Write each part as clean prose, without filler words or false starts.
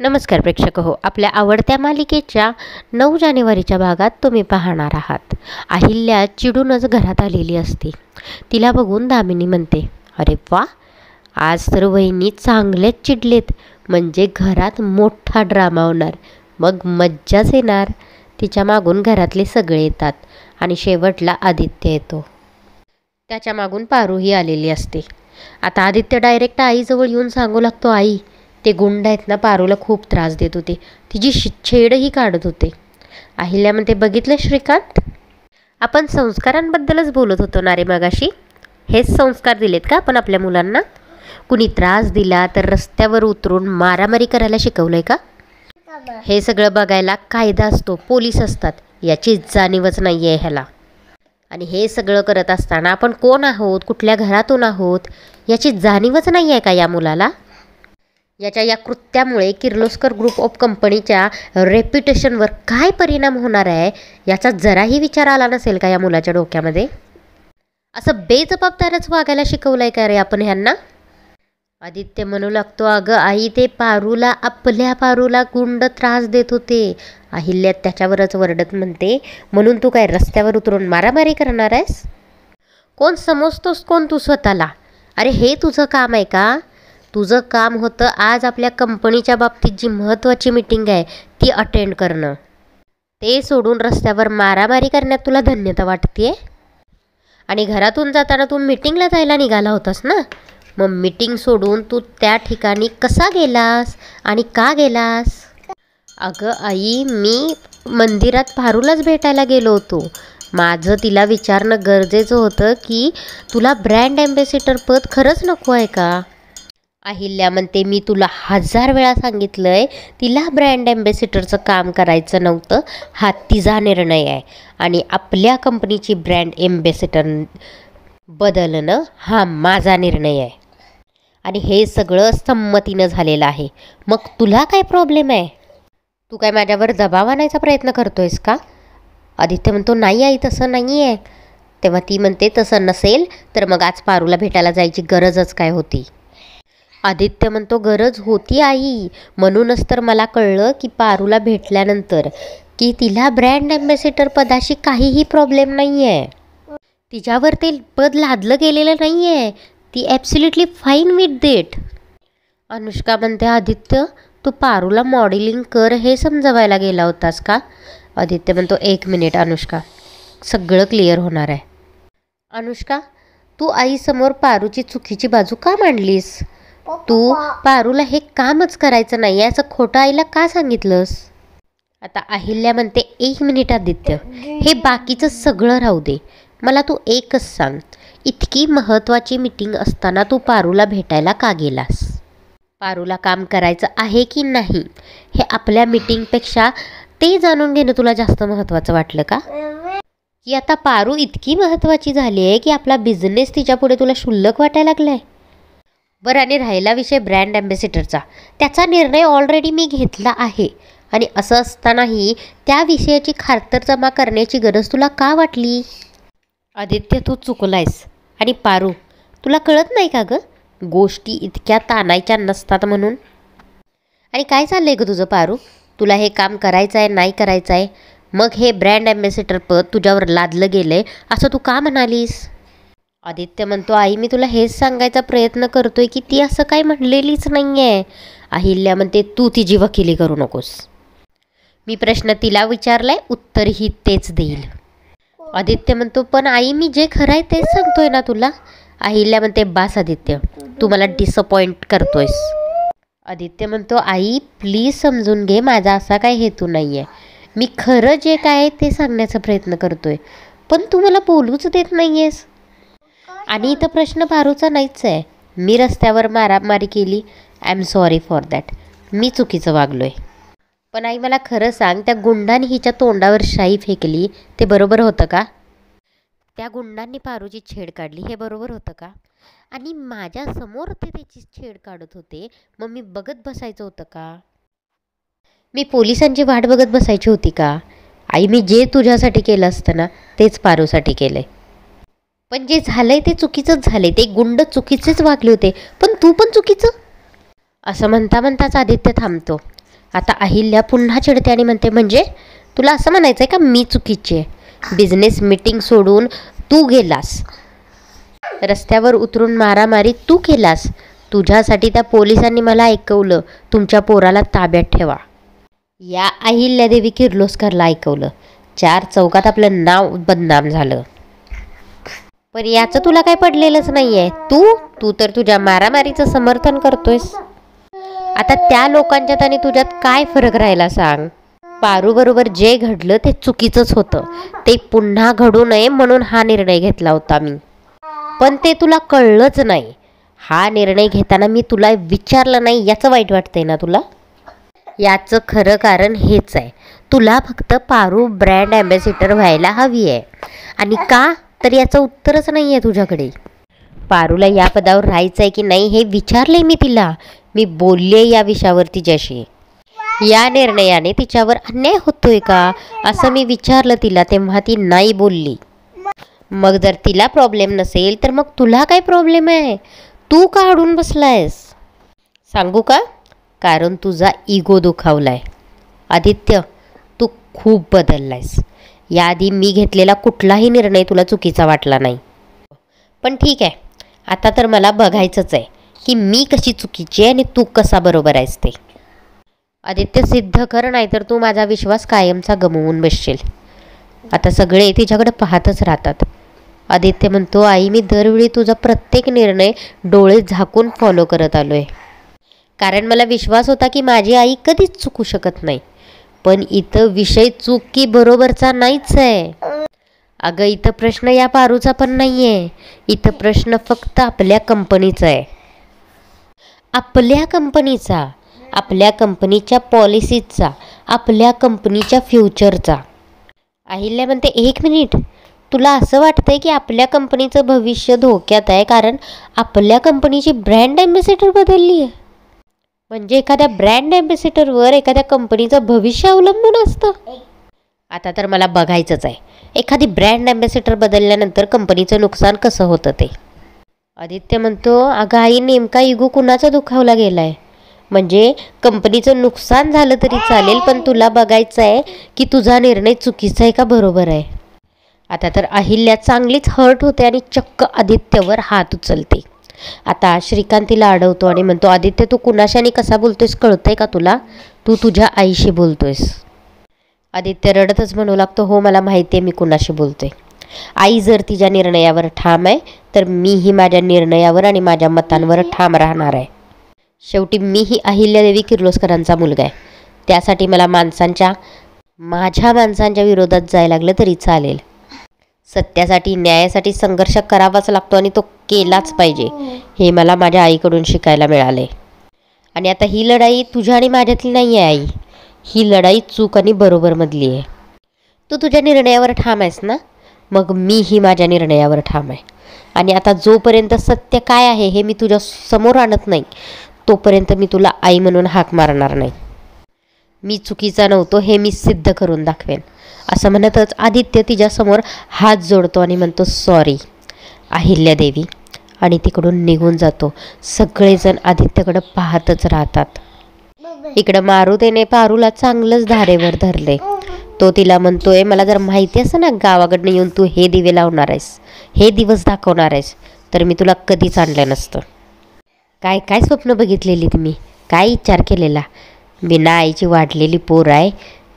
नमस्कार प्रेक्षक हो, आपल्या आवडत्या मालिकेच्या 9 जानेवारीच्या भागात तुम्ही पाहणार आहात. अहिल्या चिडूनच घरात आलेली असते. तिला बघून दामिनी म्हणते, अरे वा, आज तर वहिनी चांगलेच चिडलेत, म्हणजे घरात मोठा ड्रामा होणार, मग मज्जाच येणार. तिच्या मागून घरातले सगळे येतात आणि शेवटला आदित्य येतो. त्याच्या मागून पारूही आलेली असते. आता आदित्य डायरेक्ट आईजवळ येऊन सांगू लागतो, आई, ते गुंड आहेत ना, पारूला खूप त्रास देत होते, तिची छेडही काढत होते. अहिल्या म्हणते, बघितलं श्रीकांत, आपण संस्कारांबद्दलच बोलत होतो ना रे मगाशी. हेच संस्कार दिलेत का आपण आपल्या मुलांना? कुणी त्रास दिला तर रस्त्यावर उतरून मारामारी करायला शिकवलंय का? हे सगळं बघायला कायदा असतो, पोलीस असतात, याची जाणीवच नाही आहे ह्याला. आणि हे सगळं करत असताना आपण कोण आहोत, कुठल्या घरातून आहोत, याची जाणीवच नाही आहे का या मुलाला? याच्या या कृत्यामुळे किर्लोस्कर ग्रुप ऑफ कंपनीच्या रेप्युटेशनवर काय परिणाम होणार आहे याचा जराही विचार आला नसेल का या मुलाच्या डोक्यामध्ये? असं बेजबाबदारच वागायला शिकवलंय का रे आपण ह्यांना? आदित्य म्हणू लागतो, अगं आई, ते पारूला, आपल्या पारूला गुंड त्रास देत होते. अहिल्या त्याच्यावरच वरडत म्हणते, म्हणून तू काय रस्त्यावर उतरून मारामारी करणार आहेस? कोण समजतोस कोण तू स्वतःला? अरे हे तुझं काम आहे का? तुझं काम होतं आज आपल्या कंपनीच्या बाबतीत जी महत्त्वाची मीटिंग आहे ती अटेंड करणं. ते सोडून रस्त्यावर मारामारी करण्यात तुला धन्यता वाटते? आणि घरातून जाताना तू मीटिंगला जायला निघाला होतास ना, मग मीटिंग सोडून तू त्या ठिकाणी कसा गेलास आणि का गेलास? अगं आई, मी मंदिरात पारूलाच भेटायला गेलो होतो. माझं तिला विचारणं गरजेचं होतं की तुला ब्रँड ॲम्बॅसिडर पद खरंच नको आहे का? अहिल्या म्हणते, मी तुला 1000 वेळा सांगितलंय, तिला ब्रँड ॲम्बॅसिडरचं काम करायचं नव्हतं, हा तिचा निर्णय आहे. आणि आपल्या कंपनीची ब्रँड ॲम्बॅसिडर बदलणं हा माझा निर्णय आहे. आणि हे सगळं संमतीनं झालेलं आहे. मग तुला काय प्रॉब्लेम आहे? तू काय माझ्यावर दबाव आणायचा प्रयत्न करतोयस का? आदित्य म्हणतो, नाही आई, तसं नाही आहे. तेव्हा ती म्हणते, तसं नसेल तर मग आज पारूला भेटायला जायची गरजच काय होती? आदित्य म्हणतो, गरज होती आई, म्हणूनच तर मला कळलं की पारूला भेटल्यानंतर की तिला ब्रँड ॲम्बॅसिडर पदाशी काहीही प्रॉब्लेम नाही आहे. तिच्यावर ते पद लादलं गेलेलं नाही आहे. ती absolutely fine with that. Anushka म्हणते, आदित्य, तू पारूला मॉडेलिंग कर हे समजवायला गेला होतास का? आदित्य म्हणतो, 1 मिनिट अनुष्का, सगळं क्लिअर होणार आहे. अनुष्का, तू आईसमोर पारूची चुकीची बाजू का मांडलीस? तू पारूला हे कामच करायचं नाही असं खोटं आईला का सांगितलंस? आता अहिल्या म्हणते, 1 मिनिट आदित्य, हे बाकीचं सगळं राहू दे, मला तू एकच सांग, इतकी महत्त्वाची मीटिंग असताना तू पारूला भेटायला का गेलास? पारूला काम करायचं आहे की नाही हे आपल्या मीटिंगपेक्षा ते जाणून घेणं तुला जास्त महत्त्वाचं वाटलं का? की आता पारू इतकी महत्त्वाची झाली आहे की आपला बिझनेस तिच्यापुढे तुला क्षुल्लक वाटायला लागला आहे? बरं, आणि राहिला विषय ब्रँड ॲम्बॅसिडरचा, त्याचा निर्णय ऑलरेडी मी घेतला आहे. आणि असं असतानाही त्या विषयाची खातरजमा करण्याची गरज तुला का वाटली? आदित्य, तू चुकलायस. आणि पारू, तुला कळत नाही का गं, गोष्टी इतक्या ताणायच्या नसतात म्हणून? आणि काय चाललं आहे गं तुझं पारू? तुला हे काम करायचं आहे, नाही करायचं आहे? मग हे ब्रँड ॲम्बॅसिडर पद तुझ्यावर लादलं गेलं आहे असं तू का म्हणालीस? आदित्य म्हणतो, आई, मी तुला हेच सांगायचा प्रयत्न करतोय की ती असं काही म्हणलेलीच नाही आहे. अहिल्या म्हणते, तू तिची वकिली करू नकोस. मी प्रश्न तिला विचारलाय, उत्तरही तेच देईल. आदित्य म्हणतो, पण आई, मी जे खरं आहे तेच सांगतोय ना तुला. अहिल्या म्हणते, बास आदित्य, तू मला डिसअपॉइंट करतोयस. आदित्य म्हणतो, आई, प्लीज समजून घे, माझा असा काही हेतू नाही आहे. मी खरं जे काय आहे ते सांगण्याचा प्रयत्न करतोय, पण तू मला बोलूच देत नाही आहेस. आणि इथं प्रश्न पारूचा नाहीच आहे. मी रस्त्यावर मारामारी केली, I am sorry for that, मी चुकीचं वागलो आहे. पण आई, मला खरं सांग, त्या गुंडाने हिच्या तोंडावर शाई फेकली ते बरोबर होतं का? त्या गुंडांनी पारूची छेड काढली हे बरोबर होतं का? आणि माझ्यासमोर ते त्याची छेड काढत होते, मग मी बघत बसायचं होतं का? मी पोलिसांची वाट बघत बसायची होती का? आई, मी जे तुझ्यासाठी केलं असतं ना तेच पारूसाठी केलं आहे. पण जे झालंय ते चुकीचंच झालंय, ते गुंड चुकीचेच वागले होते, पण तू पण चुकीचं. असं म्हणता म्हणताच आदित्य थांबतो. आता अहिल्या पुन्हा चिडते आणि म्हणते, म्हणजे तुला असं म्हणायचं आहे का मी चुकीची आहे? बिझनेस मीटिंग सोडून तू गेलास, रस्त्यावर उतरून मारामारी तू केलास, तुझ्यासाठी त्या पोलिसांनी मला ऐकवलं तुमच्या पोराला ताब्यात ठेवा. या अहिल्यादेवी किर्लोस्करला ऐकवलं. 4 चौकात आपलं नाव बदनाम झालं. पण याचं तुला काय पडलेलंच नाही आहे. तू तर तुझ्या मारामारीचं समर्थन करतोयस. आता त्या लोकांच्यात आणि तुझ्यात काय फरक राहिला सांग? पारूबरोबर जे घडलं ते चुकीचंच होतं. ते पुन्हा घडू नये म्हणून हा निर्णय घेतला होता मी. पण ते तुला कळलंच नाही. हा निर्णय घेताना मी तुला विचारलं नाही याचं वाईट वाटतंय ना तुला? याचं खरं कारण हेच आहे, तुला फक्त पारू ब्रँड ॲम्बॅसिडर व्हायला हवी आहे. आणि का, तर याचं उत्तरच नाही आहे तुझ्याकडे. पारूला या पदावर राहायचं आहे की नाही हे विचारले मी तिला. मी बोलले या विषयावर तिच्याशी. या निर्णयाने तिच्यावर अन्याय होतोय का असं मी विचारलं तिला, तेव्हा ती नाही बोलली. मग जर तिला प्रॉब्लेम नसेल तर मग तुला काय प्रॉब्लेम आहे? तू का अडून बसलायस? सांगू का? कारण तुझा इगो दुखावलाय. आदित्य, तू खूप बदललायस. याआधी मी घेतलेला कुठलाही निर्णय तुला चुकीचा वाटला नाही. पण ठीक आहे, आता तर मला बघायचंच आहे की मी कशी चुकीची आहे आणि तू कसा बरोबर आहेस ते. आदित्य, सिद्ध कर, नाहीतर तू माझा विश्वास कायमचा गमवून बसशील. आता सगळे तिच्याकडे पाहतच राहतात. आदित्य म्हणतो, आई मी दरवेळी तुझा प्रत्येक निर्णय डोळे झाकून फॉलो करत आलो आहे. कारण मला विश्वास होता की माझी आई कधीच चुकू शकत नाही. पण इथं विषय चूक की बरोबरचा नाहीच आहे. अगं, इथं प्रश्न या पारूचा पण नाही आहे. इथं प्रश्न फक्त आपल्या कंपनीचा आहे. आपल्या कंपनीचा, आपल्या कंपनीच्या पॉलिसीजचा, आपल्या कंपनीच्या फ्युचरचा. अहिल्या म्हणते, 1 मिनिट, तुला असं वाटतंय की आपल्या कंपनीचं भविष्य धोक्यात आहे कारण आपल्या कंपनीची ब्रँड ॲम्बॅसिडर बदलली आहे? म्हणजे एखाद्या ब्रँड ॲम्बॅसिडरवर एखाद्या कंपनीचं भविष्य अवलंबून असतं? आता तर मला बघायचंच आहे एखादी ब्रँड ॲम्बॅसिडर बदलल्यानंतर कंपनीचं नुकसान कसं होतं ते. आदित्य म्हणतो, अगं आई, नेमका इगो कुणाचा दुखावला गेला आहे? म्हणजे कंपनीचं नुकसान झालं तरी चालेल, पण तुला बघायचं आहे की तुझा निर्णय चुकीचा आहे का बरोबर आहे. आता तर अहिल्या चांगलीच हर्ट होते आणि चक्क आदित्यवर हात उचलते. आता श्रीकांत तिला अडवतो आणि म्हणतो, आदित्य, तू कुणाशी आणि कसा बोलतोयस कळतंय का तुला? तू तुझ्या आईशी बोलतोयस. आदित्य रडतच म्हणू लागतो, हो मला माहिती आहे मी कुणाशी बोलतोय. आई जर तिच्या निर्णयावर ठाम आहे तर मीही माझ्या निर्णयावर आणि माझ्या मतांवर ठाम राहणार आहे. शेवटी मीही अहिल्यादेवी किर्लोस्करांचा मुलगा आहे. त्यासाठी मला माझ्या माणसांच्या विरोधात जायला लागलं तरी चालेल. सत्यासाठी, न्यायासाठी संघर्ष करावाच लागतो आणि तो केलाच पाहिजे, हे मला माझ्या आईकडून शिकायला मिळाले. आणि आता ही लढाई तुझ्या आणि माझ्यातली नाही आहे आई, ही लढाई चूक आणि बरोबरमधली आहे. तू तुझ्या निर्णयावर ठाम आहेस ना? मग मीही माझ्या निर्णयावर ठाम आहे. आणि आता जोपर्यंत सत्य काय आहे हे मी तुझ्या समोर आणत नाही तोपर्यंत मी तुला आई म्हणून हाक मारणार नाही. मी चुकीचा नव्हतो हे मी सिद्ध करून दाखवेन. असं म्हणतच आदित्य तिच्यासमोर हात जोडतो आणि म्हणतो, सॉरी अहिल्यादेवी, आणि तिकडून निघून जातो. सगळेजण आदित्यकडं पाहतच राहतात. इकडं मारुतीने पारूला चांगलंच धारेवर धरले. तो तिला म्हणतोय, मला जर माहिती असं ना गावाकडनं येऊन तू हे दिवे लावणार आहेस, हे दिवस दाखवणार आहेस, तर मी तुला कधीच आणलं नसतं. काय काय स्वप्न बघितलेली तुम्ही, काय विचार केलेला? बिना आईची वाढलेली पोर आहे,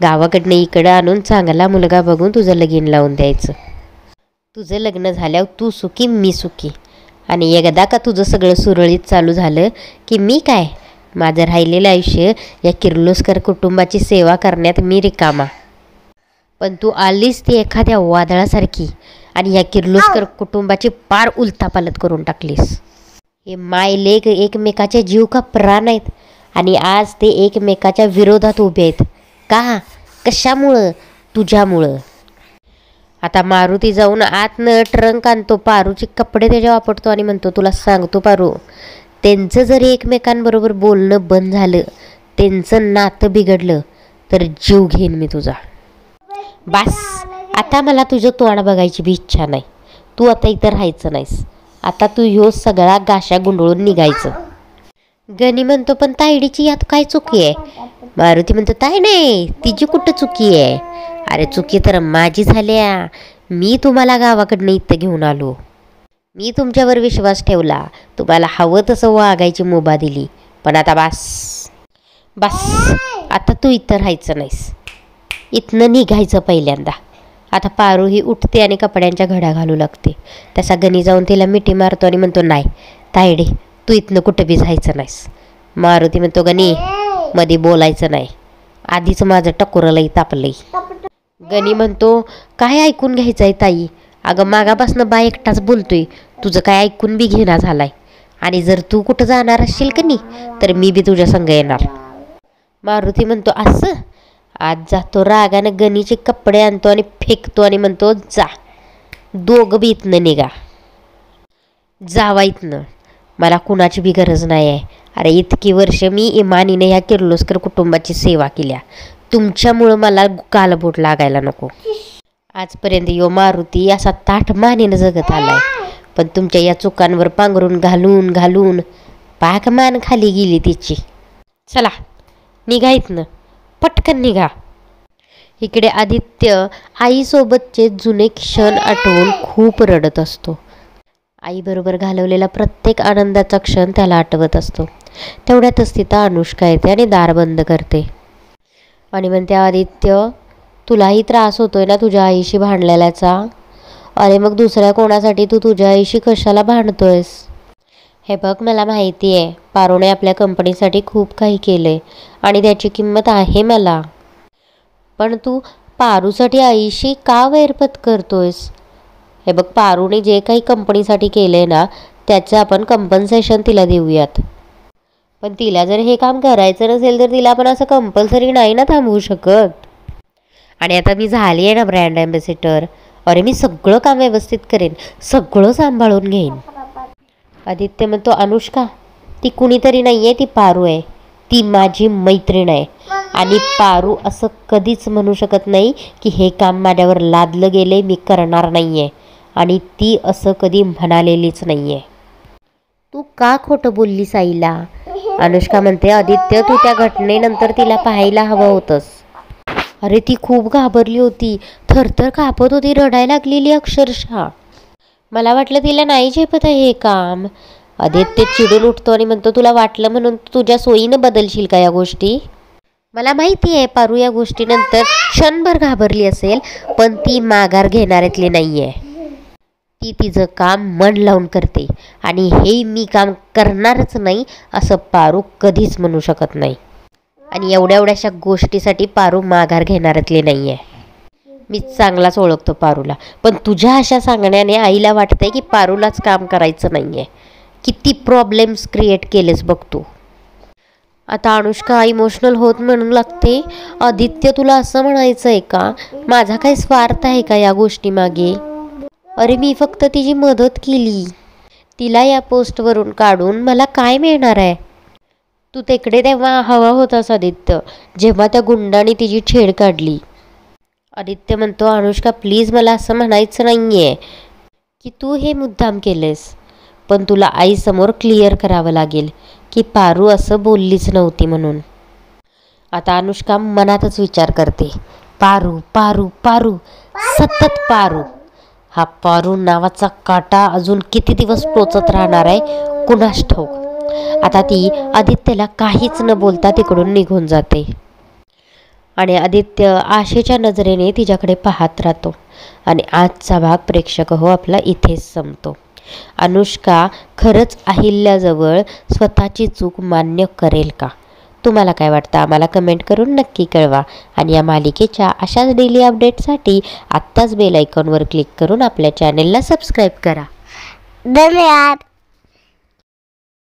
गावाकडनं इकडं आणून चांगला मुलगा बघून तुझं लगीन लावून द्यायचं. तुझं लग्न झाल्यावर तू सुखी मी सुखी. आणि एकदा का तुझं सगळं सुरळीत चालू झालं की मी काय, माझं राहिलेलं आयुष्य या किर्लोस्कर कुटुंबाची सेवा करण्यात मी रिकामा. पण तू आलीस ती एखाद्या वादळासारखी आणि या किर्लोस्कर कुटुंबाची पार उलथापालथ करून टाकलीस. हे माय लेक एकमेकाचे जीव का प्राण आहेत आणि आज ते एकमेकाच्या विरोधात उभे आहेत. का, कशामुळं? तुझ्यामुळं. आता मारुती जाऊन आतनं ट्रंक आणतो, पारूचे कपडे त्याच्या वापरतो आणि म्हणतो, तुला सांगतो पारू, त्यांचं जर एकमेकांबरोबर बोलणं बंद झालं, त्यांचं नातं बिघडलं तर जीव घेईन मी तुझा. बास, आता मला तुझं तोंड बघायची बी इच्छा नाही. तू आता इथं राहायचं नाहीस. आता तू ह्यो सगळा गाशा गुंडळून निघायचं. गणी म्हणतो, पण तायडीची यात काय चुकी आहे? मारुती म्हणतो काय नाही, तिची कुठं चुकी आहे. अरे चुकी तर माझी झाल्या. मी तुम्हाला गावाकडनं इथं घेऊन आलो. मी तुमच्यावर विश्वास ठेवला, तुम्हाला हवं तसं वागायची मुभा दिली. पण आता बस बस, आता तू इथं राहायचं नाहीस, इथनं निघायचं पहिल्यांदा. आता पारू ही उठते आणि कपड्यांच्या घड्या घालू लागते. तसा गणी जाऊन तिला मिठी मारतो आणि म्हणतो नाही तायडे, तू इथनं कुठं बी जायचं नाहीस. मारुती म्हणतो गणी मध्ये बोलायचं नाही, आधीच माझं टकोरं लई तापलंय. गणी म्हणतो काय ऐकून घ्यायचं आहे ताई, अगं मागापासनं बा एकटाच बोलतोय, तुझं काय ऐकून बी घेणा झालाय. आणि जर तू कुठं जाणार असशील का नाही तर मी बी तुझ्या संग येणार. मारुती म्हणतो असं. आज जातो रागानं, गणीचे कपडे आणतो आणि फेकतो आणि म्हणतो जा, दोघं बी इथनं निघा, जावा इथनं, मला कुणाची बी गरज नाही आहे. अरे इतकी वर्ष मी इमानीने ह्या किर्लोस्कर कुटुंबाची सेवा केल्या, तुमच्यामुळं मला कालबोट लागायला नको. आजपर्यंत यो मारुती असा ताठ मानेनं जगत आलाय, पण तुमच्या या चुकांवर पांघरून घालून घालून पाक मान खाली गेली तिची. चला निघा इथनं, पटकन निघा. इकडे आदित्य आईसोबतचे जुने क्षण आठवून खूप रडत असतो. आईबरोबर घालवलेला प्रत्येक आनंदाचा क्षण त्याला आठवत असतो. तेवढ्यातच तिथं अनुष्का येते आणि दार बंद करते आणि म्हणते आदित्य, तुलाही त्रास होतोय ना तुझ्या आईशी भांडलेल्याचा? अरे मग दुसऱ्या कोणासाठी तू तुझ्या आईशी कशाला भांडतोयस? हे बघ, मला माहिती आहे पारूने आपल्या कंपनीसाठी खूप काही केले आणि त्याची किंमत आहे मला, पण तू पारूसाठी आईशी का वैरपत करतोयस? हे बघ, पारूने जे काही कंपनीसाठी केले ना त्याचं आपण कंपन्सेशन तिला देऊयात, पण तिला जर हे काम करायचं नसेल तर तिला आपण असं कंपल्सरी नाही ना थांबवू शकत. आणि आता मी झाली आहे ना ब्रँड ॲम्बॅसिडर, अरे मी सगळं काम व्यवस्थित करेन, सगळं सांभाळून घेईन. आदित्य म्हणतो अनुष्का, ती कुणीतरी नाही आहे, ती पारू आहे, ती माझी मैत्रीण आहे. आणि पारू असं कधीच म्हणू शकत नाही की हे काम माझ्यावर लादलं गेले, मी करणार नाही आहे. आणि ती असं कधी म्हणालेलीच नाही आहे. तू का खोटं बोललीस आईला? अनुष्का म्हणते आदित्य, तू त्या घटनेनंतर तिला पाहायला हवं होतंस. अरे ती खूप घाबरली होती, थरथर कापत होती, रडायला लागलेली अक्षरशः. मला वाटलं तिला नाही झेपत आहे हे काम. आदित्य चिडून उठतो आणि म्हणतो तुला वाटलं म्हणून तुझ्या सोयीनं बदलशील का या गोष्टी? मला माहिती आहे पारू या गोष्टीनंतर क्षणभर घाबरली असेल, पण ती माघार घेणाऱ्यातली नाही आहे. ती तिचं काम मन लावून करते आणि हे मी काम करणारच नाही असं पारू कधीच म्हणू शकत नाही. आणि एवढ्याशा गोष्टीसाठी पारू माघार घेणाऱ्यातली नाही आहे. मी चांगलाच ओळखतो पारूला, पण तुझ्या अशा सांगण्याने आईला वाटतंय की पारूलाच काम करायचं नाही आहे. किती प्रॉब्लेम्स क्रिएट केलेस बघ तू. आता अनुष्का इमोशनल होत म्हणू लागते आदित्य, तुला असं म्हणायचं आहे का माझा काही स्वार्थ आहे का या गोष्टीमागे? अरे मी फक्त तिची मदत केली, तिला या पोस्टवरून काढून मला काय मिळणार आहे? तू तिकडे तेव्हा हवा होतास आदित्य, जेव्हा त्या गुंडाने तिची छेड काढली. आदित्य म्हणतो अनुष्का प्लीज, मला असं म्हणायचं नाही आहे की तू हे मुद्दाम केलेस, पण तुला आईसमोर क्लिअर करावं लागेल की पारू असं बोललीच नव्हती म्हणून. आता अनुष्का मनातच विचार करते पारू पारू पारू, सतत पारू. हा पारू नावाचा काटा अजून किती दिवस टोचत राहणार आहे कुणास ठाऊक. आता ती आदित्यला काहीच न बोलता तिकडून निघून जाते आणि आदित्य आशेच्या नजरेने तिच्याकडे पाहत राहतो. आणि आजचा भाग प्रेक्षक हो आपला इथेच संपतो. अनुष्का खरंच अहिल्याजवळ स्वतःची चूक मान्य करेल का? तुम्हाला काय वाटतं आम्हाला कमेंट करून नक्की कळवा. आणि या मालिकेच्या अशाच डेली अपडेटसाठी आत्ताच बेल आयकॉनवर क्लिक करून आपल्या चॅनेलला सबस्क्राईब करा. धन्यवाद.